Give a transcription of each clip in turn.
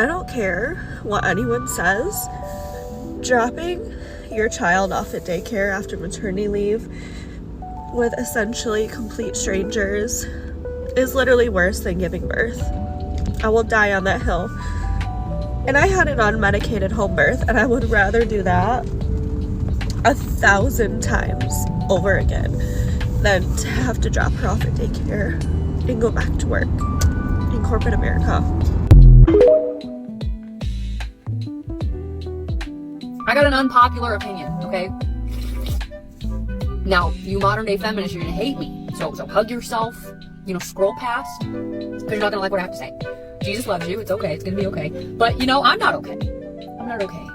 I don't care what anyone says. Dropping your child off at daycare after maternity leave with essentially complete strangers is literally worse than giving birth. I will die on that hill. And I had an unmedicated home birth, and I would rather do that 1,000 times over again than to have to drop her off at daycare and go back to work in corporate America. I got an unpopular opinion, okay? Now, you modern day feminists, you're gonna hate me. So hug yourself, scroll past, because you're not gonna like what I have to say. Jesus loves you, it's okay, it's gonna be okay. But I'm not okay. I'm not okay.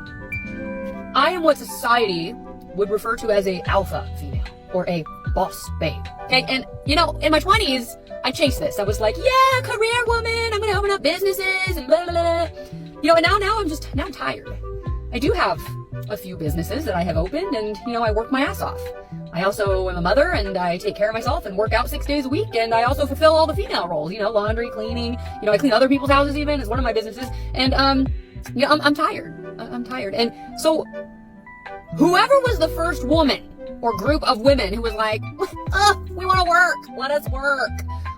I am what society would refer to as a alpha female, or a boss babe. Okay, and in my 20s, I chased this. I was like, yeah, career woman, I'm gonna open up businesses and blah, blah, blah. And now I'm tired. I do have a few businesses that I have opened, and I work my ass off. I also am a mother, and I take care of myself and work out 6 days a week, and I also fulfill all the female roles, laundry, cleaning, I clean other people's houses even, is one of my businesses, and I'm tired. I'm tired. And so whoever was the first woman or group of women who was like, we want to work, let us work,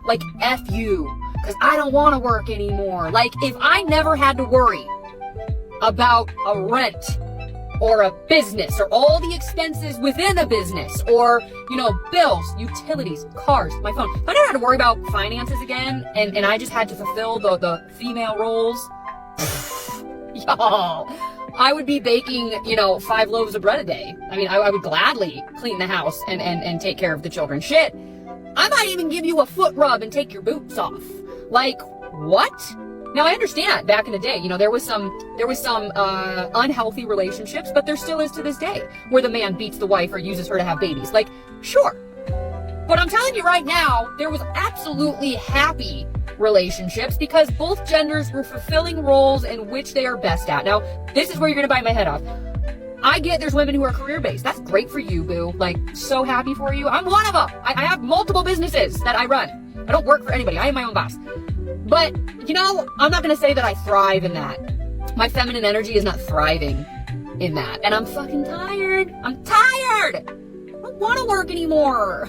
like, F you, because I don't want to work anymore. Like, if I never had to worry about a rent or a business or all the expenses within a business or, bills, utilities, cars, my phone. If I never had to worry about finances again and I just had to fulfill the female roles, y'all, I would be baking, 5 loaves of bread a day. I mean, I would gladly clean the house and take care of the children. Shit, I might even give you a foot rub and take your boots off. Like, what? Now, I understand back in the day, there was some unhealthy relationships, but there still is to this day, where the man beats the wife or uses her to have babies. Like, sure. But I'm telling you right now, there was absolutely happy relationships because both genders were fulfilling roles in which they are best at. Now, this is where you're going to bite my head off. I get there's women who are career-based. That's great for you, boo. Like, so happy for you. I'm one of them. I have multiple businesses that I run. I don't work for anybody. I am my own boss. But, I'm not going to say that I thrive in that. My feminine energy is not thriving in that. And I'm fucking tired. I'm tired. I don't want to work anymore.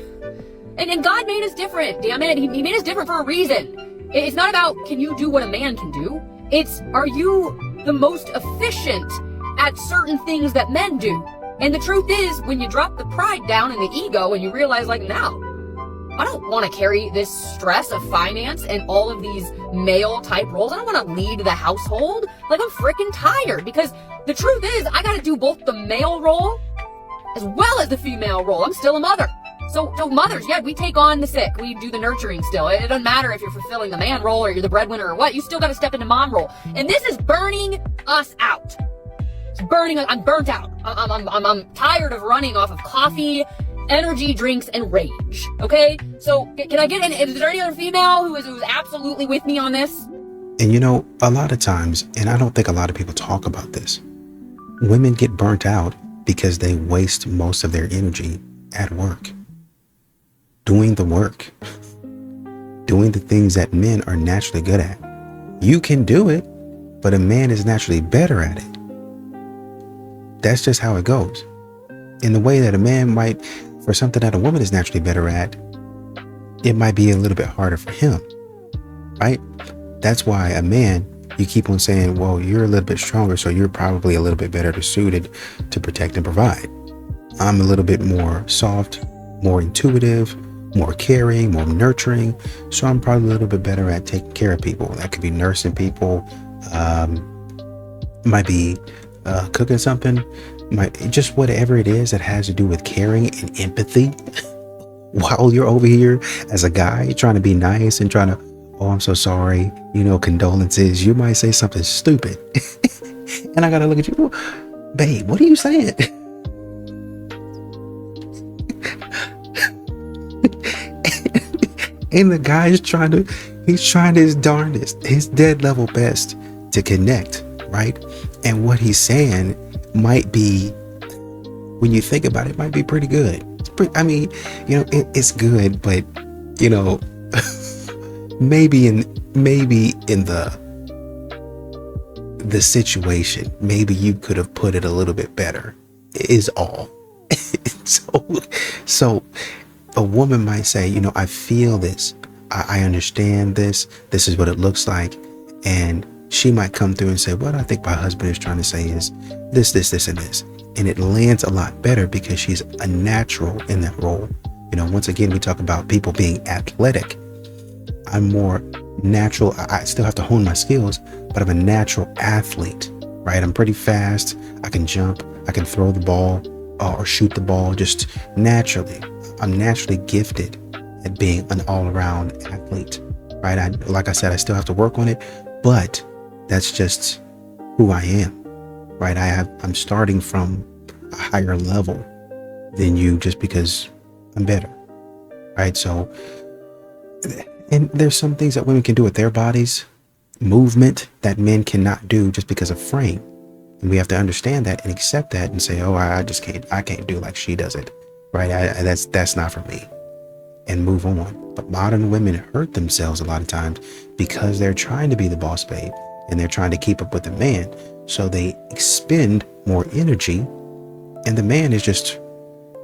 And God made us different, damn it. He made us different for a reason. It's not about, can you do what a man can do? It's, are you the most efficient at certain things that men do? And the truth is, when you drop the pride down and the ego and you realize, like, no, I don't want to carry this stress of finance and all of these male type roles. I don't want to lead the household. Like, I'm freaking tired, because the truth is I got to do both the male role as well as the female role. I'm still a mother. So mothers, yeah, we take on the sick. We do the nurturing still. It doesn't matter if you're fulfilling the man role or you're the breadwinner or what. You still got to step into mom role. And this is burning us out. It's burning us. I'm burnt out. I'm tired of running off of coffee, energy drinks, and rage. Okay? So can I get in? Is there any other female who is absolutely with me on this? And a lot of times, and I don't think a lot of people talk about this, women get burnt out because they waste most of their energy at work. Doing the work. Doing the things that men are naturally good at. You can do it, but a man is naturally better at it. That's just how it goes. In the way that a man might, for something that a woman is naturally better at, it might be a little bit harder for him, right? That's why a man, you keep on saying, well, you're a little bit stronger, so you're probably a little bit better suited to protect and provide. I'm a little bit more soft, more intuitive, more caring, more nurturing, so I'm probably a little bit better at taking care of people. That could be nursing people, might be cooking something, just whatever it is that has to do with caring and empathy. While you're over here as a guy trying to be nice and trying to, oh, I'm so sorry, condolences, you might say something stupid. And I gotta look at you, babe, what are you saying? And the guy is he's trying his darndest, his dead level best to connect, right? And what he's saying might be, when you think about it, might be pretty good. It's good, but maybe in the the situation, maybe you could have put it a little bit better, is all. So a woman might say, you know, I feel this, I understand this is what it looks like. And she might come through and say, what I think my husband is trying to say is this, and this. And it lands a lot better because she's a natural in that role. You know, once again, we talk about people being athletic. I'm more natural. I still have to hone my skills, but I'm a natural athlete, right? I'm pretty fast. I can jump. I can throw the ball or shoot the ball just naturally. I'm naturally gifted at being an all-around athlete, right? Like I said, I still have to work on it, but that's just who I am, right? I'm starting from a higher level than you just because I'm better, right? So, and there's some things that women can do with their bodies, movement that men cannot do just because of frame. And we have to understand that and accept that and say, oh, I can't do like she does it, right? That's not for me, and move on. But modern women hurt themselves a lot of times because they're trying to be the boss babe and they're trying to keep up with the man. So they expend more energy, and the man is just,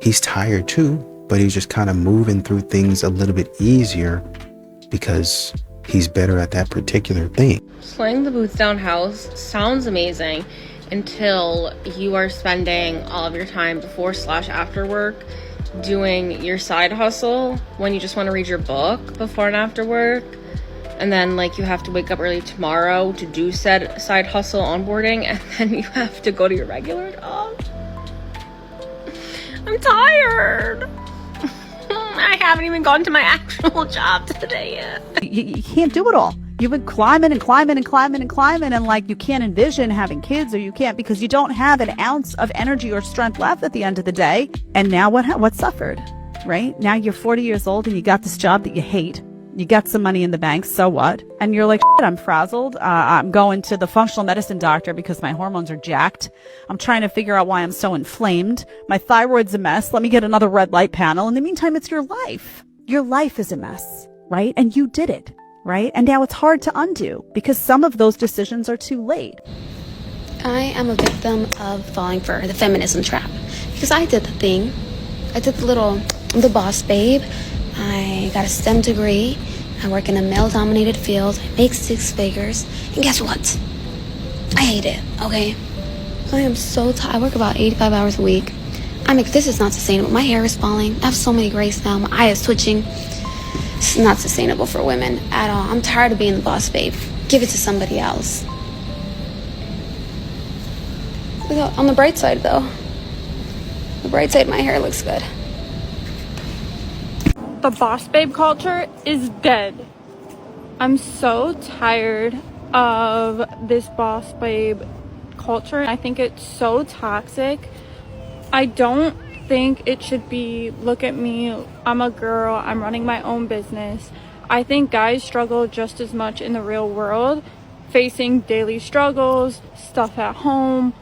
he's tired too, but he's just kind of moving through things a little bit easier because he's better at that particular thing. Slaying the boots down house sounds amazing until you are spending all of your time before/after work doing your side hustle when you just want to read your book before and after work, and then like you have to wake up early tomorrow to do said side hustle onboarding, and then you have to go to your regular job. I'm tired. I haven't even gone to my actual job today yet. You can't do it all. You've been climbing and climbing and climbing and climbing, and like you can't envision having kids, or you can't because you don't have an ounce of energy or strength left at the end of the day. And now what suffered, right? Now you're 40 years old and you got this job that you hate. You got some money in the bank, so what? And you're like, shit, I'm frazzled. I'm going to the functional medicine doctor because my hormones are jacked. I'm trying to figure out why I'm so inflamed. My thyroid's a mess. Let me get another red light panel. In the meantime, it's your life. Your life is a mess, right? And you did it, right? And now it's hard to undo because some of those decisions are too late. I am a victim of falling for the feminism trap because I did the thing. I did the boss babe. I got a STEM degree. I work in a male-dominated field. I make 6 figures. And guess what? I hate it, okay? I am so tired. I work about 85 hours a week. This is not sustainable. My hair is falling. I have so many grays now. My eye is twitching. This is not sustainable for women at all. I'm tired of being the boss babe. Give it to somebody else. On the bright side, though. The bright side, my hair looks good. The boss babe culture is dead. I'm so tired of this boss babe culture. I think it's so toxic. I don't think it should be, look at me, I'm a girl, I'm running my own business. I think guys struggle just as much in the real world, facing daily struggles, stuff at home.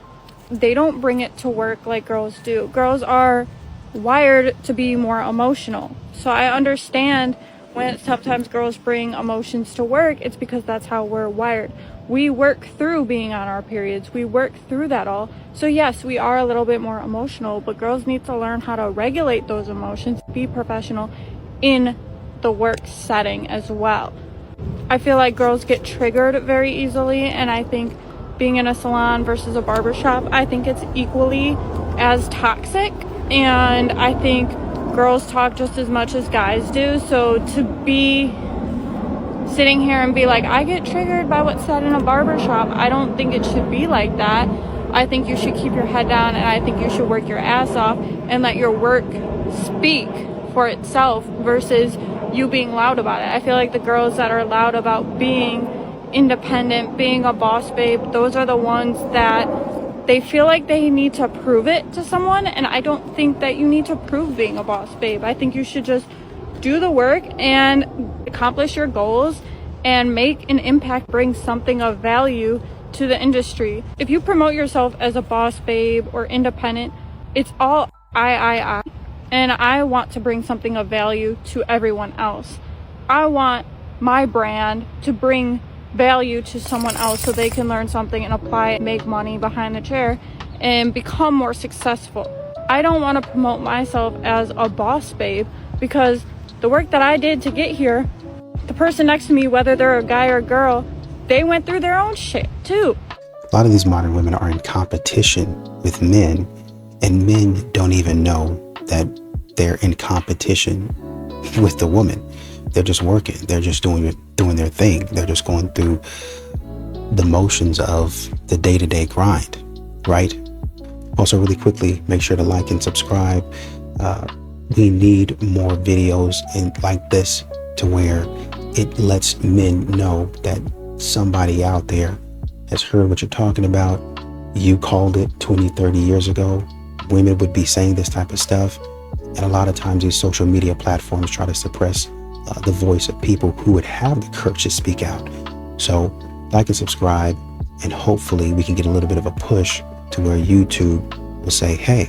They don't bring it to work like girls do. Girls are wired to be more emotional. So I understand when sometimes girls bring emotions to work, it's because that's how we're wired. We work through being on our periods. We work through that all. So yes, we are a little bit more emotional, but girls need to learn how to regulate those emotions, be professional in the work setting as well. I feel like girls get triggered very easily, and I think being in a salon versus a barbershop, I think it's equally as toxic, and I think girls talk just as much as guys do. So to be sitting here and be like, I get triggered by what's said in a barbershop, I don't think it should be like that. I think you should keep your head down, and I think you should work your ass off and let your work speak for itself versus you being loud about it. I feel like the girls that are loud about being independent, being a boss babe, those are the ones that they feel like they need to prove it to someone, and I don't think that you need to prove being a boss babe. I think you should just do the work and accomplish your goals and make an impact, bring something of value to the industry. If you promote yourself as a boss babe or independent, it's all I. And I want to bring something of value to everyone else. I want my brand to bring value to someone else so they can learn something and apply it, make money behind the chair, and become more successful. I don't want to promote myself as a boss babe because the work that I did to get here, the person next to me, whether they're a guy or a girl, they went through their own shit too. A lot of these modern women are in competition with men, and men don't even know that they're in competition with the woman. They're just working. They're just doing their thing. They're just going through the motions of the day-to-day grind, right? Also, really quickly, make sure to like and subscribe. We need more videos like this to where it lets men know that somebody out there has heard what you're talking about. You called it 20, 30 years ago. Women would be saying this type of stuff. And a lot of times these social media platforms try to suppress the voice of people who would have the courage to speak out. So like and subscribe, and hopefully we can get a little bit of a push to where YouTube will say, hey,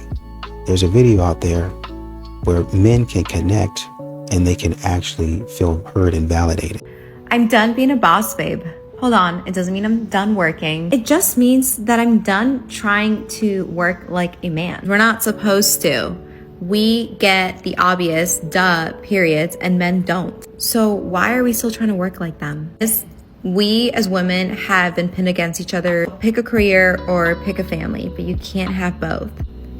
there's a video out there where men can connect and they can actually feel heard and validated. I'm done being a boss babe. Hold on, it doesn't mean I'm done working. It just means that I'm done trying to work like a man. We're not supposed to. We get the obvious periods, and men don't. So why are we still trying to work like them? We as women have been pinned against each other. Pick a career or pick a family, but you can't have both.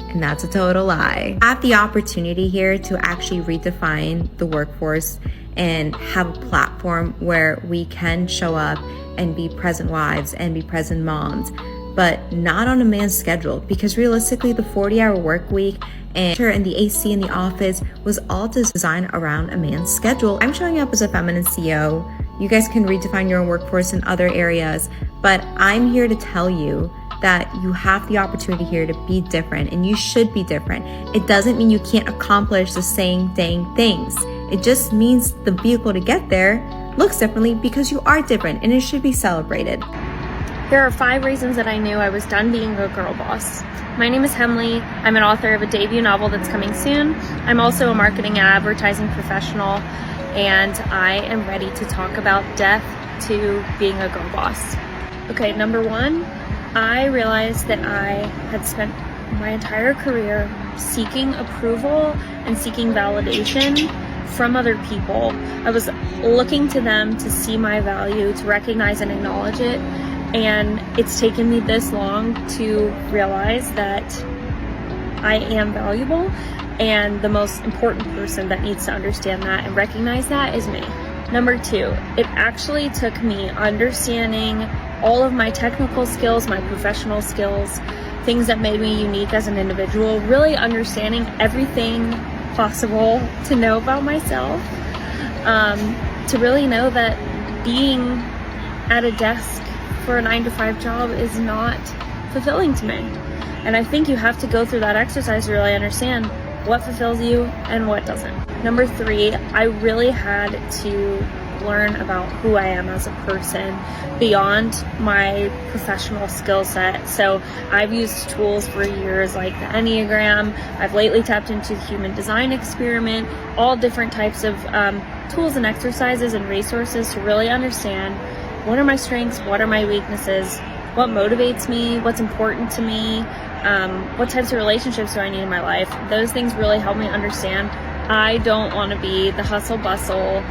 And that's a total lie. I have the opportunity here to actually redefine the workforce and have a platform where we can show up and be present wives and be present moms, but not on a man's schedule, because realistically the 40-hour work week and the AC in the office was all designed around a man's schedule. I'm showing up as a feminine CEO. You guys can redefine your own workforce in other areas, but I'm here to tell you that you have the opportunity here to be different, and you should be different. It doesn't mean you can't accomplish the same dang things. It just means the vehicle to get there looks differently because you are different, and it should be celebrated. There are 5 reasons that I knew I was done being a girl boss. My name is Hemley. I'm an author of a debut novel that's coming soon. I'm also a marketing and advertising professional, and I am ready to talk about death to being a girl boss. Okay, number 1, I realized that I had spent my entire career seeking approval and seeking validation from other people. I was looking to them to see my value, to recognize and acknowledge it. And it's taken me this long to realize that I am valuable, and the most important person that needs to understand that and recognize that is me. Number 2, it actually took me understanding all of my technical skills, my professional skills, things that made me unique as an individual, really understanding everything possible to know about myself, to really know that being at a desk for a 9-to-5 job is not fulfilling to me. And I think you have to go through that exercise to really understand what fulfills you and what doesn't. Number 3, I really had to learn about who I am as a person beyond my professional skill set. So I've used tools for years like the Enneagram. I've lately tapped into the Human Design Experiment, all different types of tools and exercises and resources to really understand what are my strengths, what are my weaknesses, what motivates me, what's important to me, what types of relationships do I need in my life. Those things really help me understand I don't want to be the hustle bustle,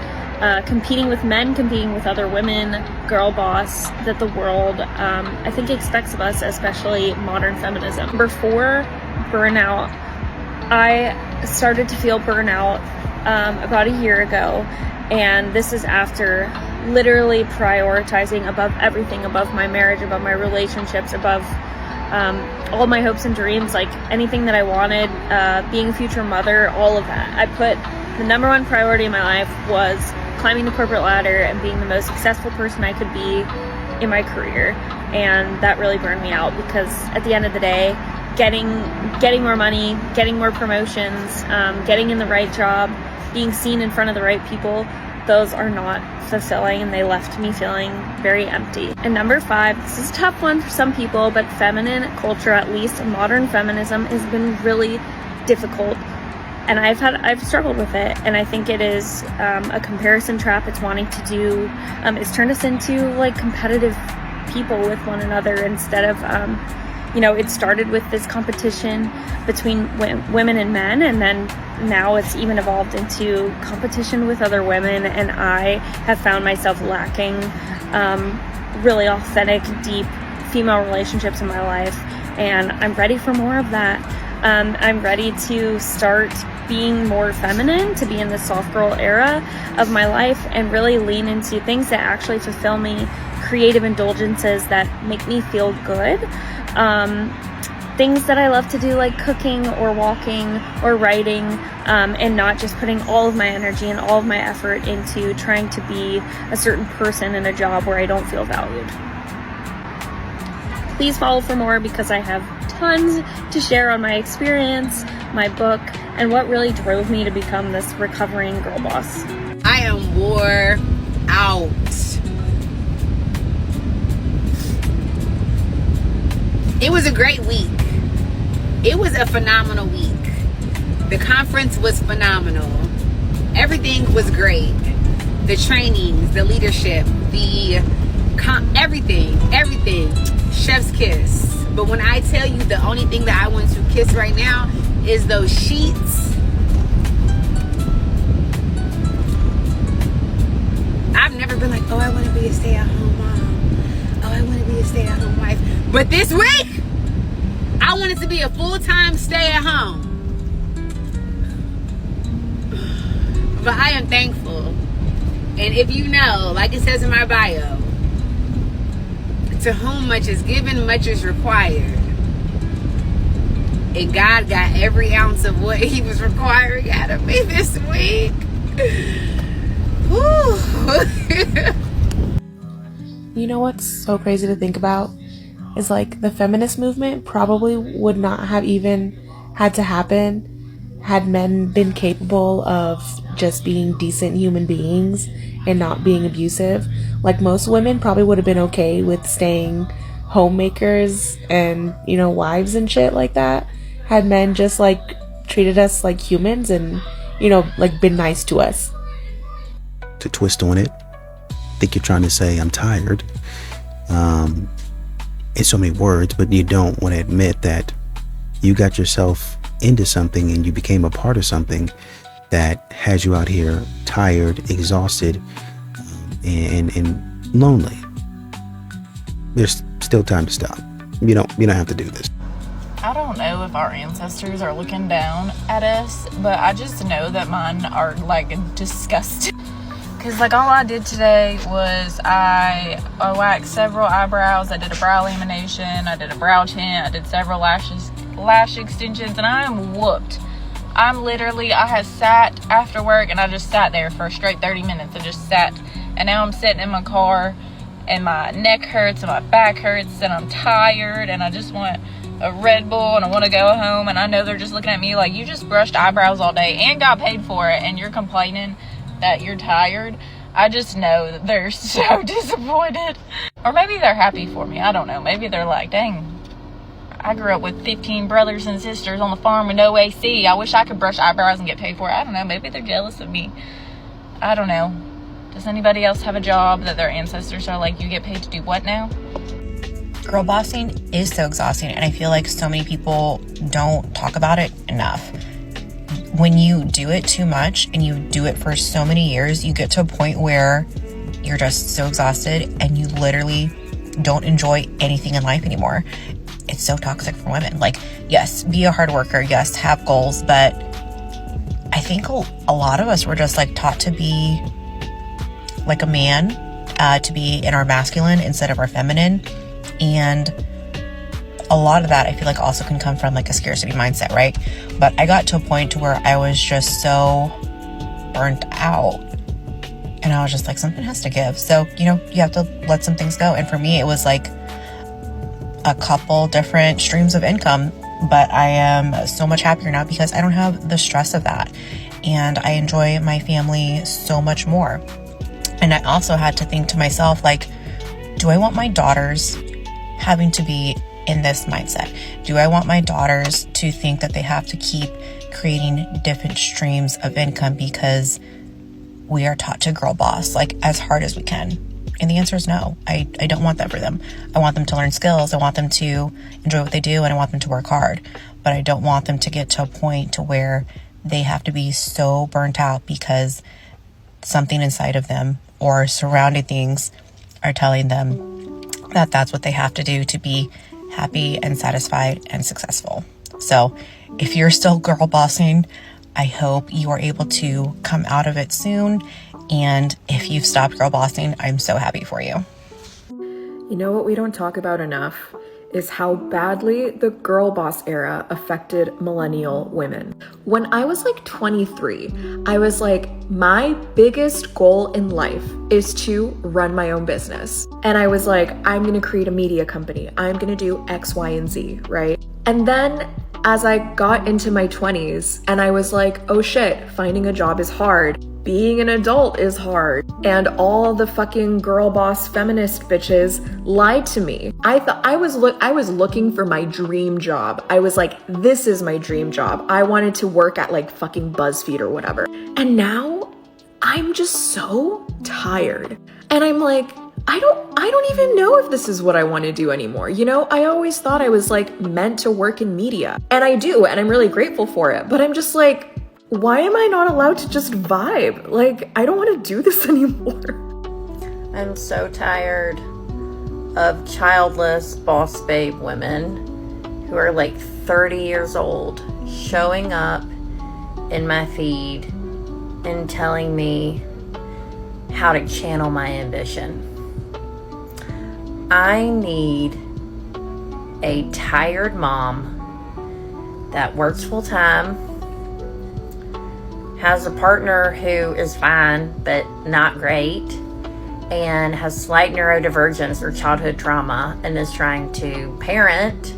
competing with men, competing with other women, girl boss that the world, I think, expects of us, especially modern feminism. Number 4, burnout. I started to feel burnout about a year ago, and this is after literally prioritizing above everything, above my marriage, above my relationships, above all my hopes and dreams, like anything that I wanted, being a future mother, all of that. I put the number 1 priority in my life was climbing the corporate ladder and being the most successful person I could be in my career. And that really burned me out, because at the end of the day, getting more money, getting more promotions, getting in the right job, being seen in front of the right people, those are not fulfilling, and they left me feeling very empty. And number 5, this is a tough one for some people, but feminine culture, at least modern feminism, has been really difficult And I've struggled with it, and I think it is a comparison trap. It's wanting to do, it's turned us into like competitive people with one another instead of, it started with this competition between women and men, and then now it's even evolved into competition with other women, and I have found myself lacking really authentic, deep female relationships in my life, and I'm ready for more of that. I'm ready to start being more feminine, to be in the soft girl era of my life and really lean into things that actually fulfill me, creative indulgences that make me feel good. Things that I love to do, like cooking or walking or writing, and not just putting all of my energy and all of my effort into trying to be a certain person in a job where I don't feel valued. Please follow for more, because I have tons to share on my experience, my book, and what really drove me to become this recovering girl boss. I am wore out. It was a great week. It was a phenomenal week. The conference was phenomenal. Everything was great. The trainings, the leadership, everything. Chef's kiss. But when I tell you the only thing that I want to kiss right now is those sheets. I've never been like, oh, I want to be a stay-at-home mom. Oh, I want to be a stay-at-home wife. But this week, I wanted to be a full-time stay-at-home. But I am thankful. And if you know, like it says in my bio, to whom much is given, much is required. And God got every ounce of what he was requiring out of me this week. You know what's so crazy to think about? Is like the feminist movement probably would not have even had to happen had men been capable of just being decent human beings and not being abusive. Like most women probably would have been okay with staying homemakers and, wives and shit like that, had men just like treated us like humans and, like been nice to us. To twist on it, I think you're trying to say I'm tired in so many words, but you don't want to admit that you got yourself into something and you became a part of something that has you out here tired, exhausted, and lonely. There's still time to stop. You don't have to do this. I don't know if our ancestors are looking down at us, but I just know that mine are like disgusting. Because like all I did today was I waxed several eyebrows, I did a brow lamination, I did a brow tint, I did several lash extensions, and I am whooped. I had sat after work and I just sat there for a straight 30 minutes. I just sat, and now I'm sitting in my car and my neck hurts and my back hurts and I'm tired and I just want a Red Bull and I want to go home, and I know they're just looking at me like, you just brushed eyebrows all day and got paid for it and you're complaining that you're tired. I just know that they're so disappointed. Or maybe they're happy for me. I don't know. Maybe they're like, dang, I grew up with 15 brothers and sisters on the farm with no AC. I wish I could brush eyebrows and get paid for it. I don't know. Maybe they're jealous of me. I don't know. Does anybody else have a job that their ancestors are like, you get paid to do what now? Girl bossing is so exhausting, and I feel like so many people don't talk about it enough. When you do it too much and you do it for so many years, you get to a point where you're just so exhausted and you literally don't enjoy anything in life anymore. It's so toxic for women. Like, yes, be a hard worker. Yes, have goals. But I think a lot of us were just like taught to be like a man, to be in our masculine instead of our feminine. And a lot of that I feel like also can come from like a scarcity mindset, right? But I got to a point to where I was just so burnt out and I was just like, something has to give. So, you have to let some things go. And for me, it was like a couple different streams of income, but I am so much happier now because I don't have the stress of that. And I enjoy my family so much more. And I also had to think to myself, like, do I want my daughters having to be in this mindset? Do I want my daughters to think that they have to keep creating different streams of income because we are taught to girl boss like as hard as we can? And the answer is no. I don't want that for them. I want them to learn skills. I want them to enjoy what they do, and I want them to work hard. But I don't want them to get to a point to where they have to be so burnt out because something inside of them or surrounding things are telling them that that's what they have to do to be happy and satisfied and successful. So if you're still girl bossing, I hope you are able to come out of it soon. And if you've stopped girl bossing, I'm so happy for you. You know what we don't talk about enough is how badly the girl boss era affected millennial women. When I was like 23, I was like, my biggest goal in life is to run my own business. And I was like, I'm gonna create a media company. I'm gonna do X, Y, and Z, right? And then as I got into my 20s and I was like, oh shit, finding a job is hard. Being an adult is hard. And all the fucking girl boss feminist bitches lied to me. I thought I was looking for my dream job. I was like, this is my dream job. I wanted to work at like fucking BuzzFeed or whatever. And now I'm just so tired. And I'm like, I don't even know if this is what I want to do anymore. You know, I always thought I was like meant to work in media. And I do, and I'm really grateful for it. But I'm just like, why am I not allowed to just vibe? Like, I don't want to do this anymore. I'm so tired of childless boss babe women who are like 30 years old showing up in my feed and telling me how to channel my ambition. I need a tired mom that works full time, has a partner who is fine but not great, and has slight neurodivergence or childhood trauma and is trying to parent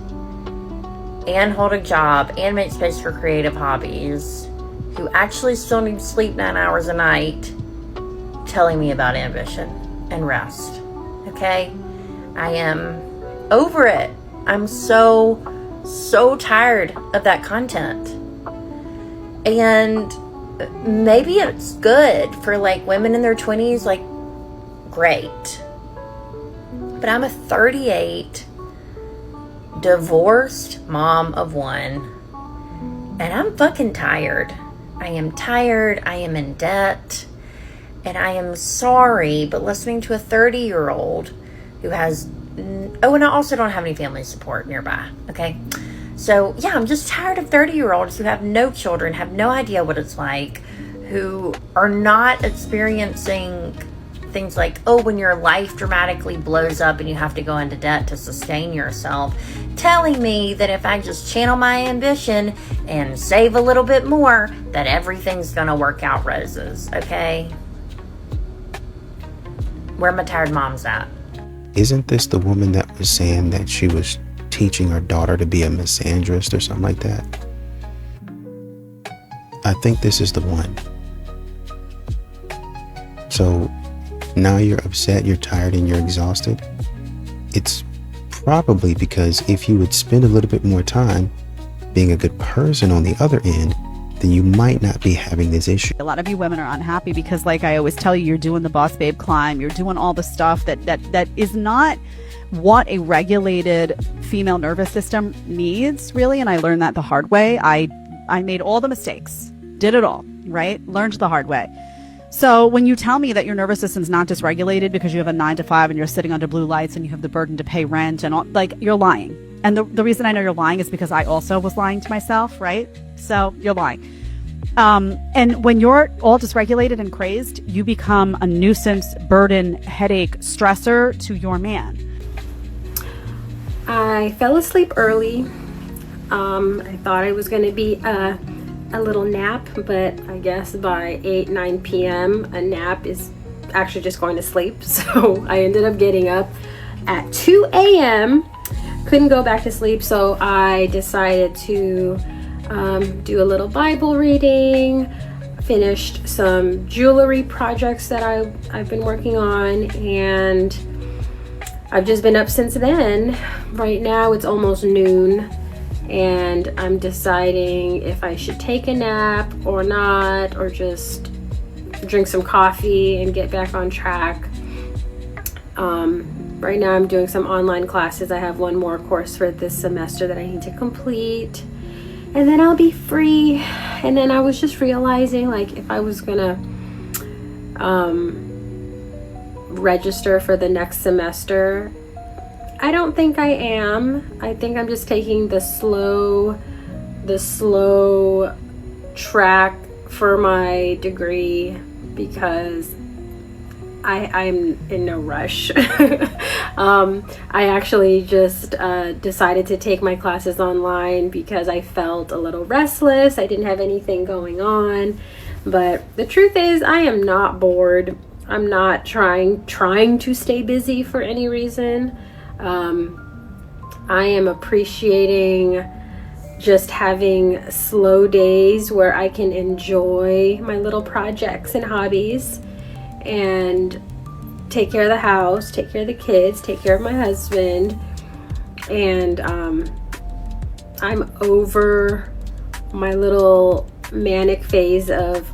and hold a job and make space for creative hobbies, who actually still need to sleep 9 hours a night, telling me about ambition and rest. Okay? I am over it. I'm so tired of that content. And maybe it's good for like women in their 20s, like great. But I'm a 38 divorced mom of one, and I'm fucking tired. I am tired. I am in debt. And I am sorry, but listening to a 30-year-old who has, oh, and I also don't have any family support nearby, okay? So, yeah, I'm just tired of 30-year-olds who have no children, have no idea what it's like, who are not experiencing things like, oh, when your life dramatically blows up and you have to go into debt to sustain yourself, telling me that if I just channel my ambition and save a little bit more, that everything's gonna work out roses, okay? Where my tired moms at? Isn't this the woman that was saying that she was teaching her daughter to be a misandrist or something like that? I think this is the one. So now you're upset, you're tired, and you're exhausted. It's probably because if you would spend a little bit more time being a good person on the other end, then you might not be having this issue. A lot of you women are unhappy because, like I always tell you, you're doing the boss babe climb, you're doing all the stuff that is not what a regulated female nervous system needs, really. And I learned that the hard way. I made all the mistakes, did it all, right? Learned the hard way. So when you tell me that your nervous system's not dysregulated because you have a 9 to 5 and you're sitting under blue lights and you have the burden to pay rent and all, like, you're lying. And the reason I know you're lying is because I also was lying to myself, right? So you're lying. And when you're all dysregulated and crazed, you become a nuisance, burden, headache, stressor to your man. I fell asleep early. I thought it was going to be a little nap, but I guess by 8-9 p.m. a nap is actually just going to sleep. So I ended up getting up at 2 a.m. Couldn't go back to sleep, so I decided to do a little Bible reading, finished some jewelry projects that I've been working on, and I've just been up since then. Right now it's almost noon, and I'm deciding if I should take a nap or not, or just drink some coffee and get back on track. Right now I'm doing some online classes. I have one more course for this semester that I need to complete, and then I'll be free. And then I was just realizing, like, if I was gonna register for the next semester, I don't think I am. I think I'm just taking the slow track for my degree, because I'm in no rush. I actually just decided to take my classes online because I felt a little restless. I didn't have anything going on. But the truth is, I am not bored. I'm not trying to stay busy for any reason. I am appreciating just having slow days where I can enjoy my little projects and hobbies and take care of the house, take care of the kids, take care of my husband. And I'm over my little manic phase of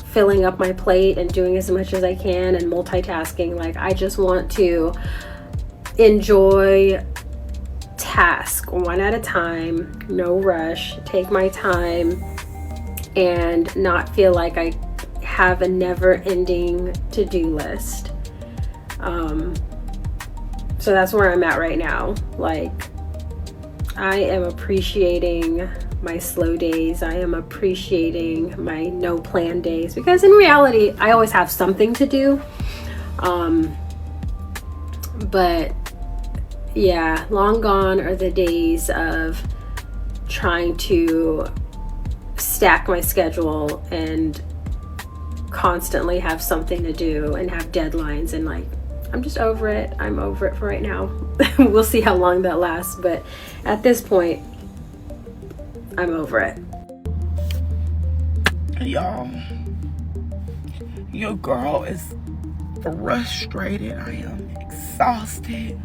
filling up my plate and doing as much as I can and multitasking. Like, I just want to enjoy task one at a time, no rush, take my time, and not feel like I have a never-ending to-do list. So that's where I'm at right now. Like, I am appreciating my slow days. I am appreciating my no plan days, because in reality I always have something to do. But yeah, long gone are the days of trying to stack my schedule and constantly have something to do and have deadlines, and like, I'm just over it. I'm over it for right now. We'll see how long that lasts, but at this point, I'm over it. Y'all, your girl is frustrated. I am exhausted.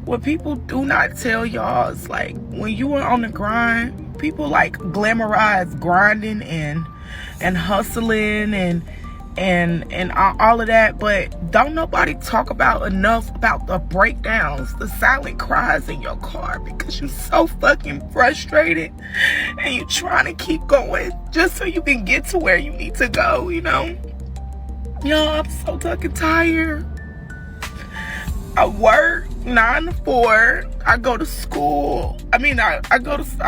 What people do not tell y'all is, like, when you are on the grind, people like glamorize grinding and hustling and all of that, but don't nobody talk about enough about the breakdowns, the silent cries in your car because you're so fucking frustrated and you're trying to keep going just so you can get to where you need to go, you know? Yo, I'm so fucking tired. I work 9 to 4. I go to school. I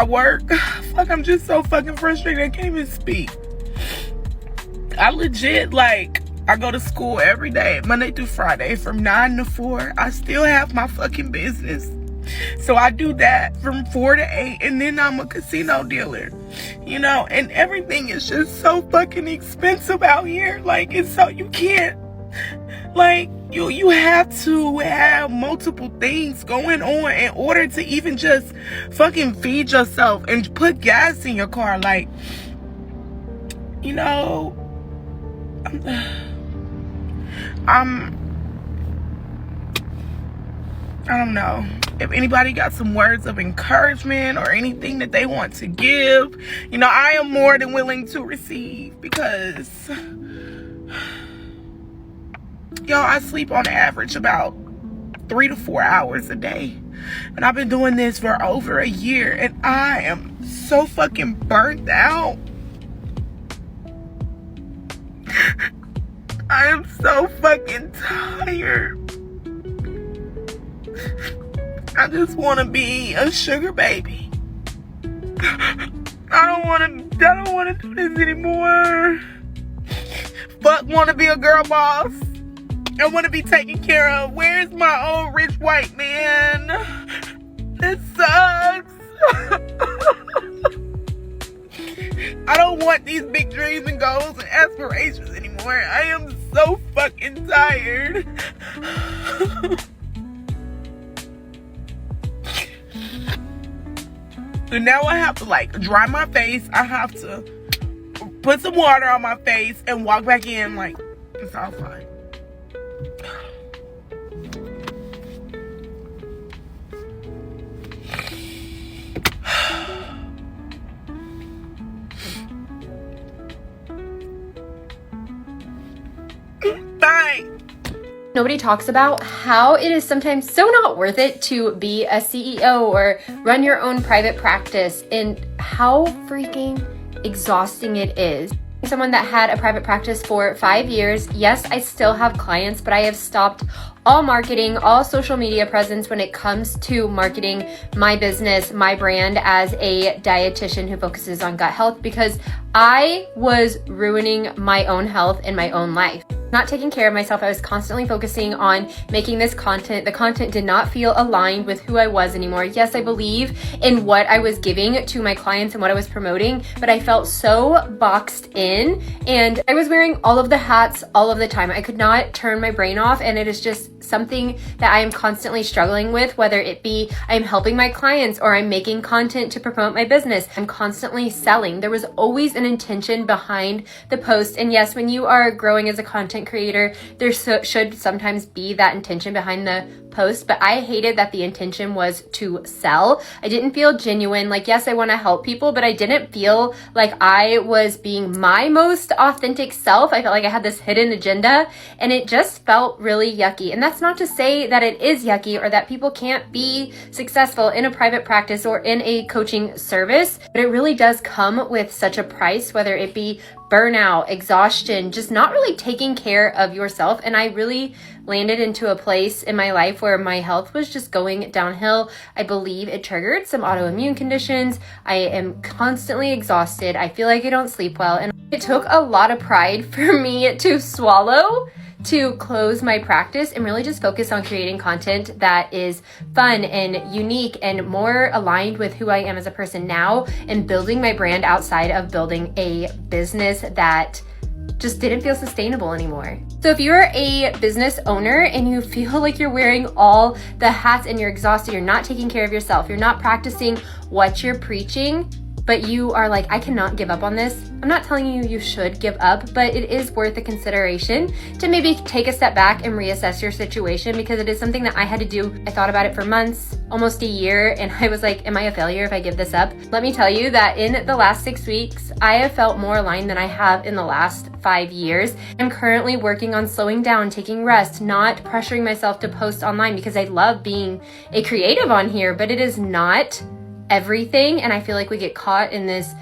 work. Fuck, I'm just so fucking frustrated. I can't even speak. I legit, like, I go to school every day, Monday through Friday, from 9 to 4. I still have my fucking business. So I do that from 4 to 8, and then I'm a casino dealer, you know, and everything is just so fucking expensive out here. Like, it's so, you can't, like, you have to have multiple things going on in order to even just fucking feed yourself and put gas in your car. Like, you know, I don't know. If anybody got some words of encouragement or anything that they want to give, you know, I am more than willing to receive, because y'all, I sleep on average about 3 to 4 hours a day. And I've been doing this for over a year, and I am so fucking burnt out. I am so fucking tired. I just want to be a sugar baby. I don't want to do this anymore. Fuck, want to be a girl boss. I want to be taken care of. Where's my old rich white man? This sucks. I don't want these big dreams and goals and aspirations anymore. I am so fucking tired. So now I have to, like, dry my face. I have to put some water on my face and walk back in like it's all fine. Nobody talks about how it is sometimes so not worth it to be a CEO or run your own private practice, and how freaking exhausting it is. Someone that had a private practice for 5 years, yes, I still have clients, but I have stopped all marketing, all social media presence when it comes to marketing my business, my brand as a dietitian who focuses on gut health, because I was ruining my own health and my own life. Not taking care of myself. I was constantly focusing on making this content. The content did not feel aligned with who I was anymore. Yes, I believe in what I was giving to my clients and what I was promoting, but I felt so boxed in, and I was wearing all of the hats all of the time. I could not turn my brain off, and it is just something that I am constantly struggling with, whether it be I'm helping my clients or I'm making content to promote my business. I'm constantly selling. There was always an intention behind the post. And yes, when you are growing as a content creator, there should sometimes be that intention behind the post, but I hated that the intention was to sell. I didn't feel genuine. Like, yes, I want to help people, but I didn't feel like I was being my most authentic self. I felt like I had this hidden agenda, and it just felt really yucky. And that's not to say that it is yucky or that people can't be successful in a private practice or in a coaching service, but it really does come with such a price, whether it be burnout, exhaustion, just not really taking care of yourself. And I really landed into a place in my life where my health was just going downhill. I believe it triggered some autoimmune conditions. I am constantly exhausted. I feel like I don't sleep well. And it took a lot of pride for me to swallow, to close my practice and really just focus on creating content that is fun and unique and more aligned with who I am as a person now, and building my brand outside of building a business that just didn't feel sustainable anymore. So if you're a business owner and you feel like you're wearing all the hats and you're exhausted, you're not taking care of yourself, you're not practicing what you're preaching, but you are like, I cannot give up on this. I'm not telling you you should give up, but it is worth the consideration to maybe take a step back and reassess your situation, because it is something that I had to do. I thought about it for months, almost a year, and I was like, am I a failure if I give this up? Let me tell you that in the last 6 weeks, I have felt more aligned than I have in the last 5 years. I'm currently working on slowing down, taking rest, not pressuring myself to post online, because I love being a creative on here, but it is not everything. And I feel like we get caught in this,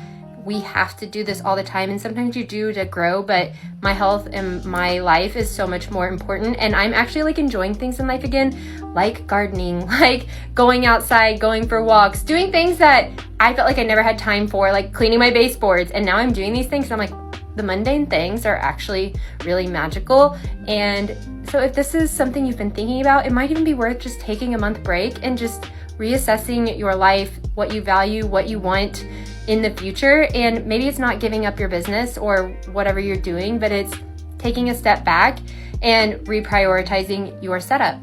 we have to do this all the time, and sometimes you do to grow, but my health and my life is so much more important. And I'm actually like enjoying things in life again, like gardening, like going outside, going for walks, doing things that I felt like I never had time for, like cleaning my baseboards. And now I'm doing these things and I'm like, the mundane things are actually really magical. And so if this is something you've been thinking about, it might even be worth just taking a month break and just reassessing your life, what you value, what you want in the future. And maybe it's not giving up your business or whatever you're doing, but it's taking a step back and reprioritizing your setup.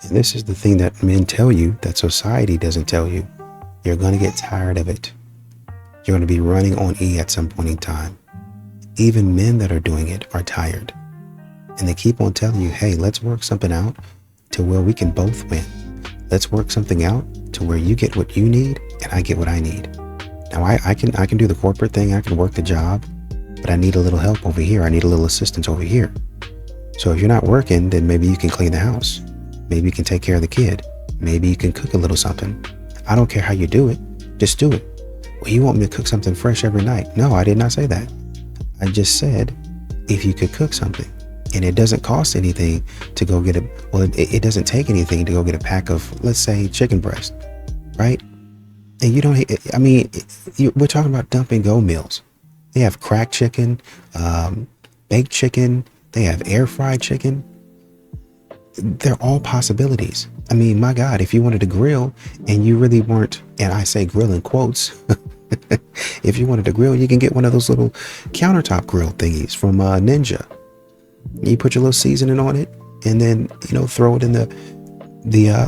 And this is the thing that men tell you that society doesn't tell you. You're going to get tired of it. You're going to be running on E at some point in time. Even men that are doing it are tired. And they keep on telling you, hey, let's work something out to where we can both win. Let's work something out to where you get what you need and I get what I need. Now I can do the corporate thing, I can work the job, but I need a little help over here. I need a little assistance over here. So if you're not working, then maybe you can clean the house. Maybe you can take care of the kid. Maybe you can cook a little something. I don't care how you do it, just do it. Well, you want me to cook something fresh every night? No, I did not say that. I just said, if you could cook something, and it doesn't cost anything to go get it doesn't take anything to go get a pack of, let's say, chicken breast, right? And you don't, we're talking about dump and go meals. They have cracked chicken, baked chicken, they have air fried chicken. They're all possibilities. I mean, my God, if you wanted to grill and you really weren't, and I say grill in quotes, if you wanted to grill, you can get one of those little countertop grill thingies from Ninja. You put your little seasoning on it and then, throw it in the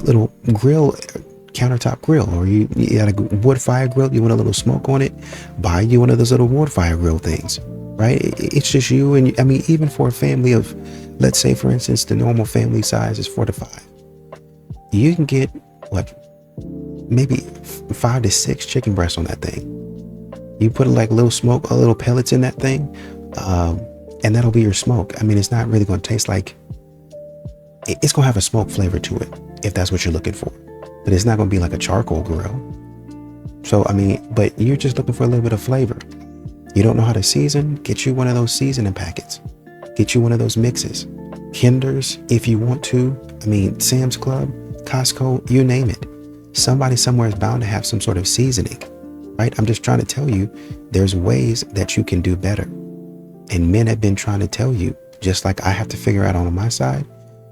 little grill, countertop grill, or you got a wood fire grill, you want a little smoke on it, buy you one of those little wood fire grill things, right? It's just you and even for a family of, let's say, for instance, the normal family size is 4 to 5. You can get maybe 5 to 6 chicken breasts on that thing. You put like a little pellets in that thing, and that'll be your smoke. I mean, it's not really going to taste like It's going to have a smoke flavor to it if that's what you're looking for. But it's not going to be like a charcoal grill. So, I mean, but you're just looking for a little bit of flavor. You don't know how to season? Get you one of those seasoning packets. Get you one of those mixes. Kinder's, if you want to. I mean, Sam's Club, Costco, you name it. Somebody somewhere is bound to have some sort of seasoning, right? I'm just trying to tell you, there's ways that you can do better. And men have been trying to tell you, just like I have to figure out on my side,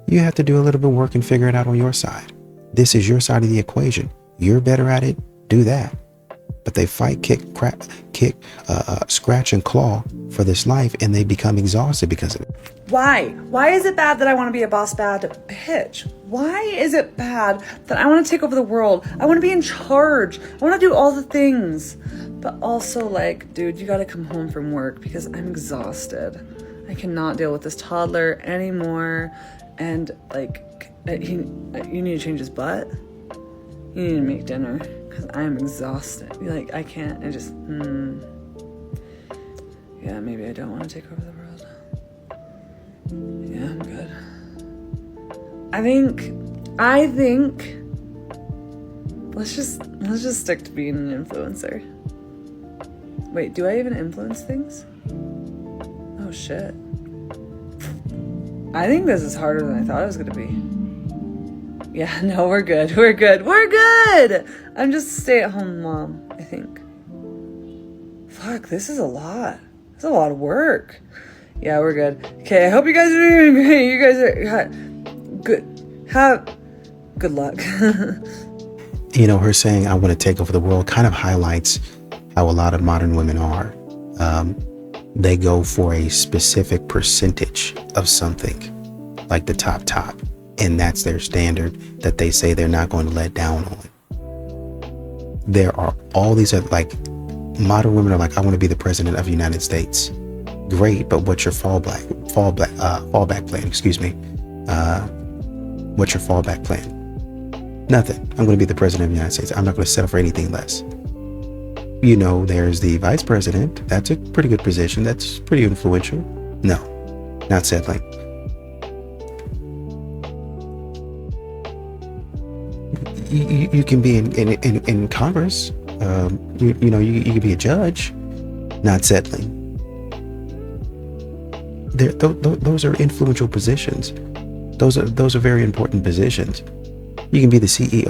you have to do a little bit of work and figure it out on your side. This is your side of the equation. You're better at it, do that. But they fight, scratch and claw for this life, and they become exhausted because of it. Why? Why is it bad that I want to be a boss bad bitch? Why is it bad that I want to take over the world? I want to be in charge. I want to do all the things. But also, like, dude, you gotta come home from work because I'm exhausted. I cannot deal with this toddler anymore. And, like, you need to change his butt. You need to make dinner because I'm exhausted. Like, I can't. I just, yeah, maybe I don't want to take over the world. Yeah, I'm good. I think let's just stick to being an influencer. Wait, do I even influence things? Oh shit. I think this is harder than I thought it was gonna be. Yeah, no, we're good. I'm just a stay-at-home mom, I think. Fuck, this is a lot. It's a lot of work. Yeah, we're good. Okay, I hope you guys are doing great. You guys are good. Have good luck. You know, her saying, I want to take over the world kind of highlights how a lot of modern women are. They go for a specific percentage of something, like the top, and that's their standard that they say they're not going to let down on. There are all these other, like, modern women are like, I want to be the president of the United States. Great, but what's your fallback plan? Excuse me. What's your fallback plan? Nothing. I'm going to be the president of the United States. I'm not going to settle for anything less. You know, there's the vice president. That's a pretty good position. That's pretty influential. No, not settling. You can be in Congress. You can be a judge. Not settling. Those are influential positions. Those are very important positions. You can be the CEO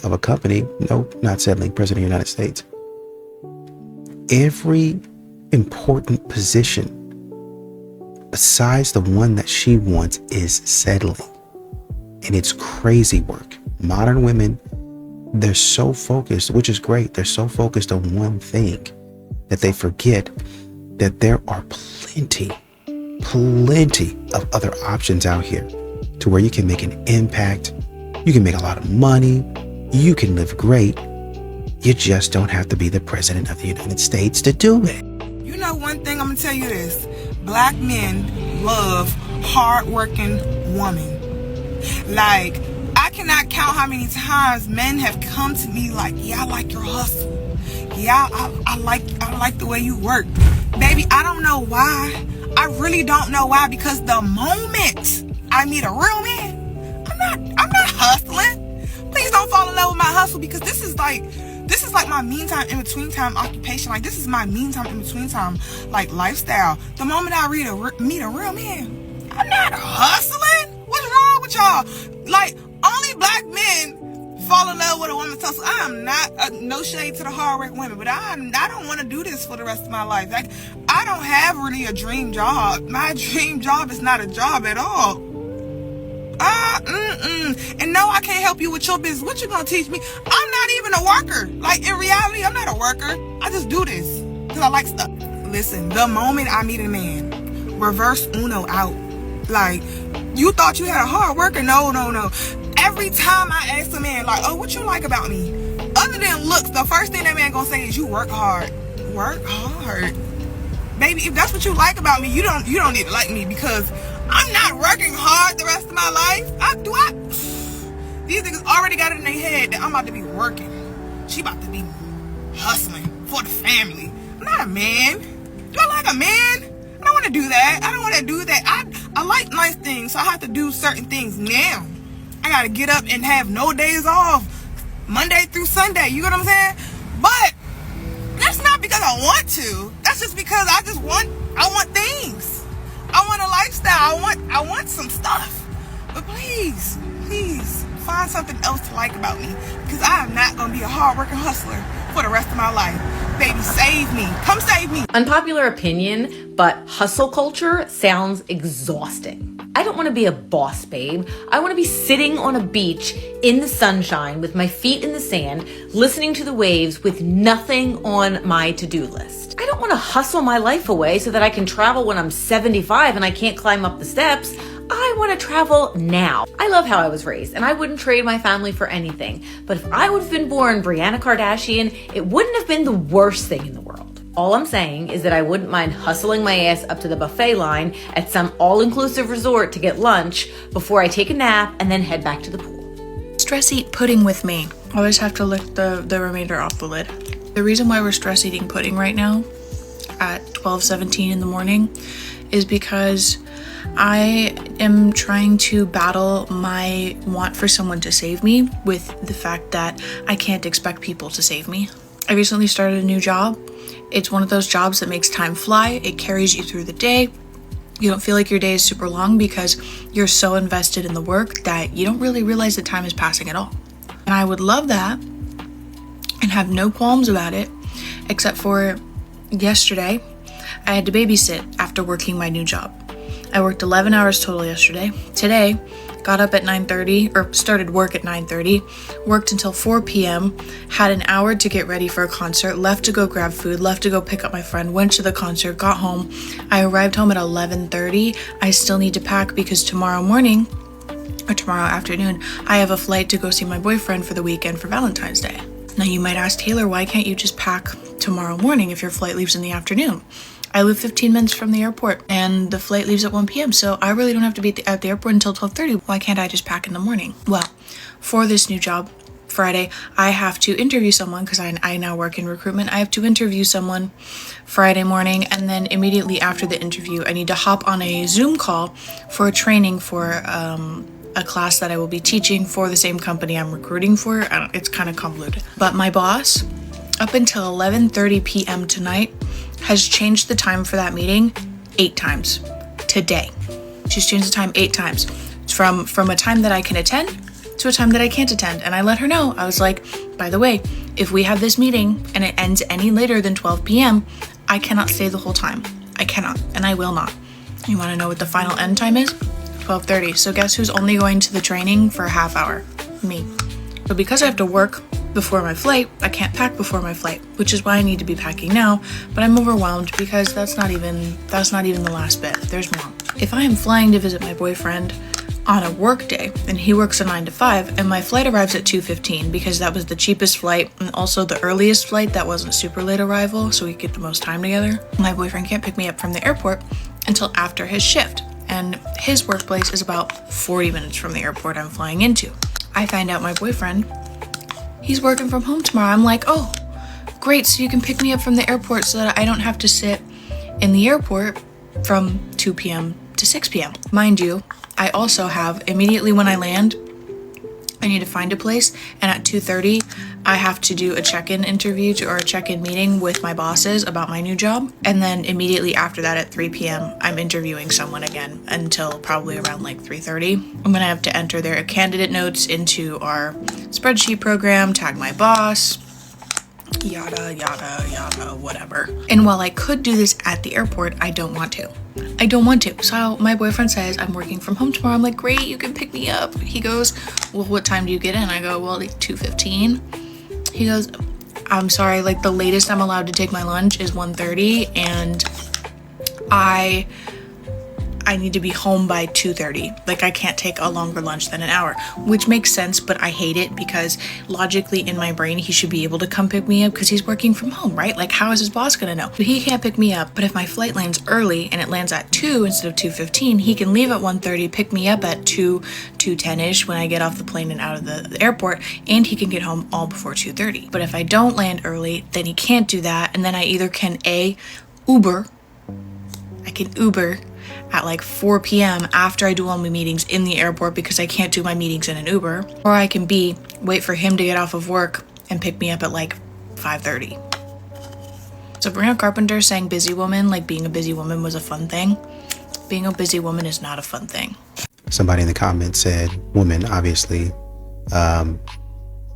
of a company. No, not settling. President of the United States. Every important position besides the one that she wants is settling. And it's crazy work. Modern women, they're so focused, which is great. They're so focused on one thing that they forget that there are plenty of other options out here to where you can make an impact. You can make a lot of money. You can live great. You just don't have to be the president of the United States to do it. You know one thing, I'm gonna tell you this. Black men love hard-working women. Like, I cannot count how many times men have come to me like, yeah, I like your hustle. Yeah, I like the way you work. Baby, I don't know why. I really don't know why, because the moment I meet a real man, I'm not hustling. Please don't fall in love with my hustle, because this is like my meantime in between time occupation. Like, this is my meantime in between time, like, lifestyle. The moment I meet a real man, I'm not hustling. What's wrong with y'all? Like, only black men fall in love with a woman's hustle. I am not, no shade to the hard work women, but I don't want to do this for the rest of my life. Like, I don't have really a dream job. My dream job is not a job at all. And no, I can't help you with your business. What you gonna teach me? I'm not even a worker. Like, in reality, I'm not a worker. I just do this because I like stuff. Listen, the moment I meet a man, reverse Uno out. Like, you thought you had a hard worker? No. Every time I ask a man, like, oh, what you like about me? Other than looks, the first thing that man gonna say is, you work hard. Work hard. Baby, if that's what you like about me, you don't need to like me, because I'm not working hard the rest of my life. These niggas already got it in their head that I'm about to be working. She about to be hustling for the family. I'm not a man. Do I like a man? I don't want to do that. I don't want to do that. I like nice things, so I have to do certain things now. I got to get up and have no days off, Monday through Sunday. You know what I'm saying? But that's not because I want to. That's just because I want things. I want a lifestyle. I want some stuff. But please find something else to like about me, because I am not going to be a hard-working hustler for the rest of my life. Baby, save me. Come save me. Unpopular opinion, but hustle culture sounds exhausting. I don't want to be a boss babe. I want to be sitting on a beach in the sunshine with my feet in the sand, listening to the waves with nothing on my to-do list. I don't want to hustle my life away so that I can travel when I'm 75 and I can't climb up the steps. I want to travel now. I love how I was raised, and I wouldn't trade my family for anything. But if I would have been born Brianna Kardashian, it wouldn't have been the worst thing in the world. All I'm saying is that I wouldn't mind hustling my ass up to the buffet line at some all-inclusive resort to get lunch before I take a nap and then head back to the pool. Stress eat pudding with me. Always have to lick the remainder off the lid. The reason why we're stress eating pudding right now at 12:17 in the morning is because I am trying to battle my want for someone to save me with the fact that I can't expect people to save me. I recently started a new job. It's one of those jobs that makes time fly. It carries you through the day. You don't feel like your day is super long because you're so invested in the work that you don't really realize that time is passing at all. And I would love that and have no qualms about it, except for yesterday, I had to babysit after working my new job. I worked 11 hours total yesterday. Today, got up at 9:30, or started work at 9:30, worked until 4 p.m., had an hour to get ready for a concert, left to go grab food, left to go pick up my friend, went to the concert, got home. I arrived home at 11:30. I still need to pack because tomorrow morning, or tomorrow afternoon, I have a flight to go see my boyfriend for the weekend for Valentine's Day. Now you might ask, Taylor, why can't you just pack tomorrow morning if your flight leaves in the afternoon? I live 15 minutes from the airport and the flight leaves at 1 p.m. So I really don't have to be at the airport until 12:30. Why can't I just pack in the morning? Well, for this new job, Friday, I have to interview someone because I now work in recruitment. I have to interview someone Friday morning, and then immediately after the interview, I need to hop on a Zoom call for a training for a class that I will be teaching for the same company I'm recruiting for. It's kind of convoluted. But my boss, up until 11:30 p.m. tonight, has changed the time for that meeting 8 times today. She's changed the time 8 times from a time that I can attend to a time that I can't attend. And I let her know. I was like, by the way, if we have this meeting and it ends any later than 12 p.m., I cannot stay the whole time. I cannot, and I will not. You want to know what the final end time is? 12:30. So guess who's only going to the training for a half hour? Me. So because I have to work before my flight, I can't pack before my flight, which is why I need to be packing now, but I'm overwhelmed because that's not even the last bit. There's more. If I am flying to visit my boyfriend on a work day and he works a 9 to 5 and my flight arrives at 2:15 because that was the cheapest flight and also the earliest flight that wasn't super late arrival, so we get the most time together, my boyfriend can't pick me up from the airport until after his shift, and his workplace is about 40 minutes from the airport I'm flying into. I find out my boyfriend, he's working from home tomorrow. I'm like, oh, great, so you can pick me up from the airport so that I don't have to sit in the airport from 2 p.m. to 6 p.m. Mind you, I also have, immediately when I land, I need to find a place, and at 2:30, I have to do a check-in interview or a check-in meeting with my bosses about my new job, and then immediately after that at 3 p.m., I'm interviewing someone again until probably around like 3:30. I'm gonna have to enter their candidate notes into our spreadsheet program, tag my boss, yada, yada, yada, whatever. And while I could do this at the airport, I don't want to. So my boyfriend says, I'm working from home tomorrow. I'm like, great, you can pick me up. He goes, well, what time do you get in? I go, well, like 2:15. He goes, I'm sorry, like the latest I'm allowed to take my lunch is 1:30, and I need to be home by 2:30. Like I can't take a longer lunch than an hour, which makes sense, but I hate it because logically in my brain, he should be able to come pick me up because he's working from home, right? Like how is his boss gonna know? But he can't pick me up. But if my flight lands early and it lands at 2 instead of 2:15, he can leave at 1:30, pick me up at 2:10ish when I get off the plane and out of the airport, and he can get home all before 2:30. But if I don't land early, then he can't do that, and then I either can Uber I can Uber at like 4 p.m. after I do all my meetings in the airport because I can't do my meetings in an Uber. Or I can wait for him to get off of work and pick me up at like 5:30. Sabrina Carpenter saying busy woman, like being a busy woman was a fun thing. Being a busy woman is not a fun thing. Somebody in the comments said, woman, obviously.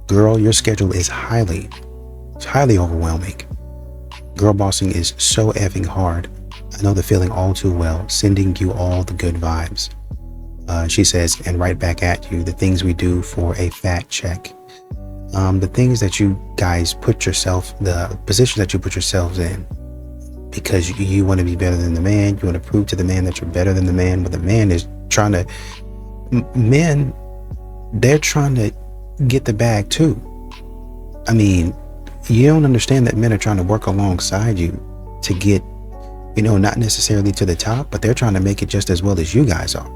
Girl, your schedule is highly overwhelming. Girl bossing is so effing hard. I know the feeling all too well, sending you all the good vibes. She says, and right back at you, the things we do for a fat check. The things that you guys the positions that you put yourselves in because you want to be better than the man. You want to prove to the man that you're better than the man. But the man is trying to, men, they're trying to get the bag too. I mean, you don't understand that men are trying to work alongside you to get, not necessarily to the top, but they're trying to make it just as well as you guys are.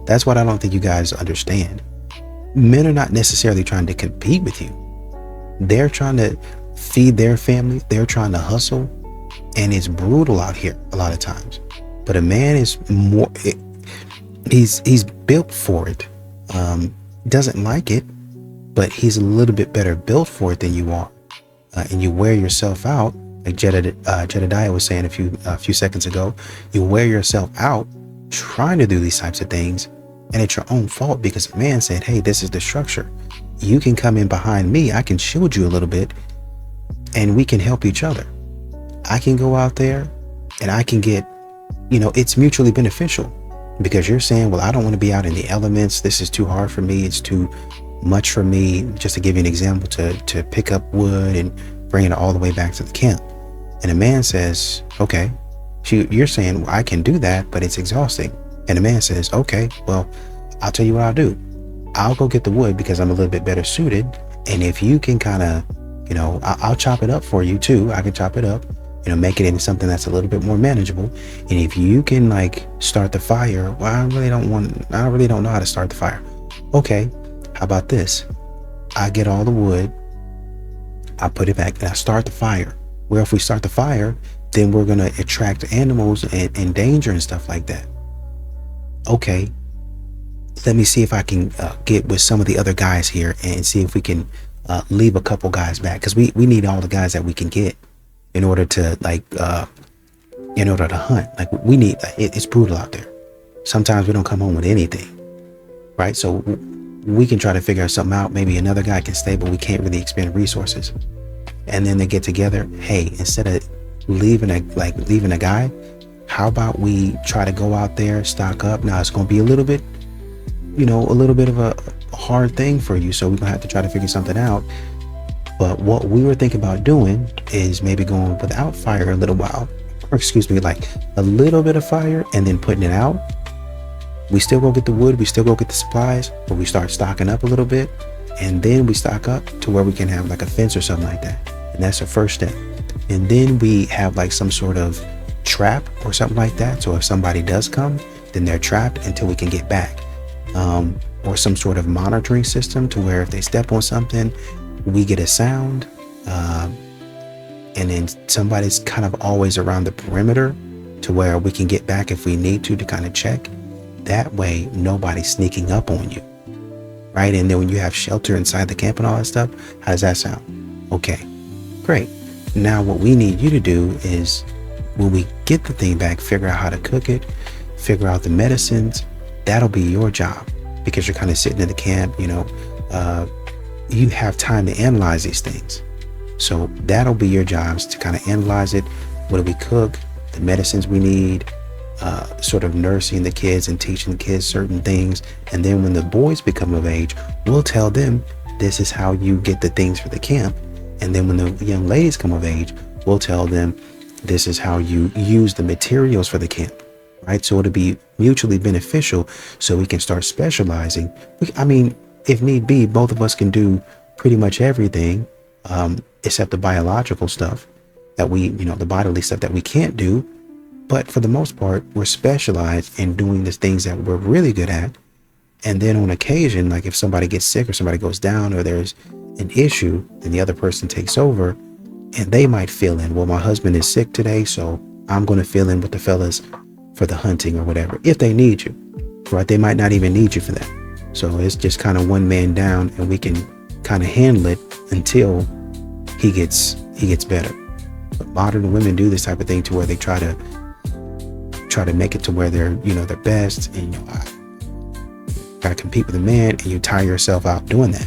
That's what I don't think you guys understand. Men are not necessarily trying to compete with you. They're trying to feed their family. They're trying to hustle. And it's brutal out here a lot of times. But a man is more, he's built for it. Doesn't like it, but he's a little bit better built for it than you are. And you wear yourself out, like Jedediah was saying a few seconds ago. You wear yourself out trying to do these types of things, and it's your own fault because a man said, hey, this is the structure. You can come in behind me. I can shield you a little bit, and we can help each other. I can go out there, and I can get, it's mutually beneficial because you're saying, well, I don't want to be out in the elements. This is too hard for me. It's too much for me. Just to give you an example, to pick up wood and bring it all the way back to the camp. And a man says, okay, you're saying, well, I can do that, but it's exhausting. And a man says, okay, well, I'll tell you what I'll do. I'll go get the wood because I'm a little bit better suited. And if you can kind of, I'll chop it up for you too. I can chop it up, make it into something that's a little bit more manageable. And if you can start the fire, well, I really don't know how to start the fire. Okay, how about this? I get all the wood, I put it back, and I start the fire. Well, if we start the fire, then we're going to attract animals and danger and stuff like that. Okay, let me see if I can get with some of the other guys here and see if we can leave a couple guys back, because we need all the guys that we can get in order to hunt. We need, it's brutal out there. Sometimes we don't come home with anything, right? So we can try to figure something out. Maybe another guy can stay, but we can't really expend resources. And then they get together. Hey, instead of leaving a guy, how about we try to go out there, stock up? Now it's going to be a little bit of a hard thing for you. So we're going to have to try to figure something out. But what we were thinking about doing is maybe going without fire a little while, or like a little bit of fire and then putting it out. We still go get the wood, we still go get the supplies, but we start stocking up a little bit, and then we stock up to where we can have a fence or something like that. And that's the first step. And then we have some sort of trap or something like that. So if somebody does come, then they're trapped until we can get back. Or some sort of monitoring system to where if they step on something, we get a sound. And then somebody's kind of always around the perimeter to where we can get back if we need to kind of check. That way, nobody's sneaking up on you, right? And then when you have shelter inside the camp and all that stuff, how does that sound? Okay, great. Now what we need you to do is, when we get the thing back, figure out how to cook it, figure out the medicines. That'll be your job because you're kind of sitting in the camp, you have time to analyze these things. So that'll be your jobs to kind of analyze it. What do we cook? The medicines we need, sort of nursing the kids and teaching the kids certain things. And then when the boys become of age, we'll tell them this is how you get the things for the camp. And then when the young ladies come of age, we'll tell them this is how you use the materials for the camp, right? So it'll be mutually beneficial so we can start specializing. If need be, both of us can do pretty much everything, except the biological stuff that the bodily stuff that we can't do. But for the most part, we're specialized in doing the things that we're really good at. And then on occasion, if somebody gets sick or somebody goes down or there's an issue, then the other person takes over and they might fill in. Well, my husband is sick today, so I'm going to fill in with the fellas for the hunting or whatever, if they need you, right? They might not even need you for that. So it's just kind of one man down, and we can kind of handle it until he gets better. But modern women do this type of thing to where they try to make it to where they're, they're best, and gotta compete with a man, and you tire yourself out doing that.